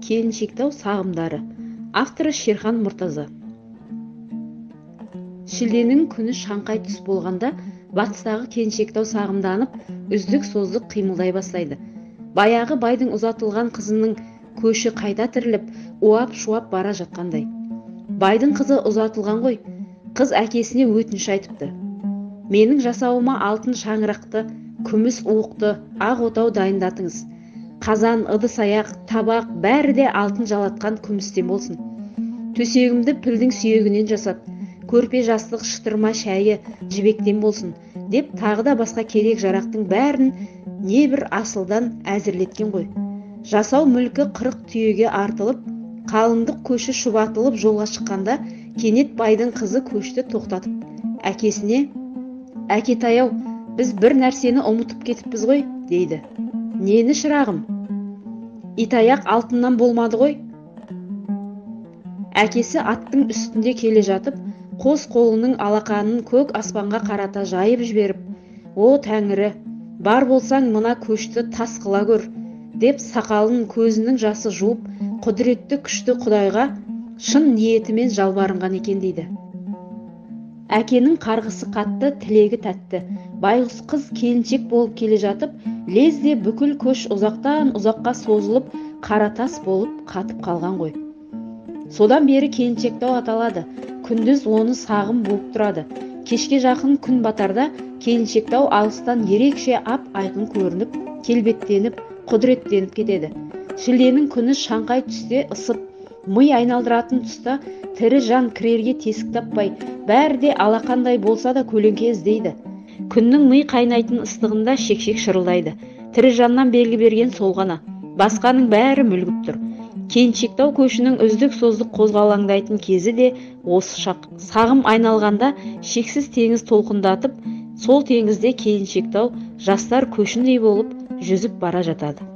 Келіншектау сағымдары. Авторы Шерхан Мұртаза. Шілденің күні шаңқай түс болғанда батыстағы Келіншектау сағымданып, үздік-создық қимылдай бастайды. Баяғы байдың ұзатылған қызының көші қайта тіріліп, уап-шуап бара жатқандай. Байдың қызы ұзатылған ғой, қыз әкесіне өтініш айтыпты. Менің жасауыма алтын шаңырақты, күміс уықты, ақ отау дайындатыңыз. Қазан, ыдыс-аяқ, табақ бәрі де алтын жалатқан күмістен болсын. Төсегімді пілдің сүйегінен жасат, көрпе жастық шытырма шәйі жібектен болсын, деп тағы да басқа керек жарақтың бәрін небір асылдан әзірлеткен ғой. Жасау мүлкі 40 түйеге артылып, қалыңдық көші шұбатылып жолға шыққанда, кенет байдың қызы көшті тоқтатып, әкесіне: «Әкетай-ау, біз бір нәрсені ұмытып кетіппіз ғой», дейді. «Нені, шырағым? Итаяқ алтыннан болмады ғой?» Әкесі аттың үстінде келе жатып, қос қолының алақанын көк аспанға қарата жайып жіберіп: «О Тәңірі, бар болсаң мына көшті тас қыла көр», деп сақалын көзінің жасы жуып, құдіретті күшті Құдайға шын ниетімен жалбарынған екен дейді. Әкенің қарғысы қатты, тілегі тәтті. Байғұс қыз келіншек болып келе жатып, лезде бүкіл көш ұзақтан ұзаққа созылып, қара тас болып қатып қалған ғой. Содан бері Келіншектау аталады. Күндіз оны сағым буып тұрады. Кешке жақын күн батарда Келіншектау алыстан ерекше ап-айқын көрініп, келбеттеніп, құдіреттеніп кетеді. Шілденің күні шаңқай түсте ысып, ми айналдыратын тұста тірі жан кірерге тесік таппай, бәрі де алақандай болса да көлеңке іздейді. Күннің ми қайнайтын ыстығында шекшек шырылдайды. Тірі жаннан белгі берген сол ғана. Басқаның бәрі мүлгіп тұр. Келіншектау көшінің үздік-создық қозғалаңдайтын кезі де осы шақ. Сағым айналғанда шексіз теңіз толқындатып, сол теңізде Келіншектау жастар көшіндей болып жүзіп бара жатады.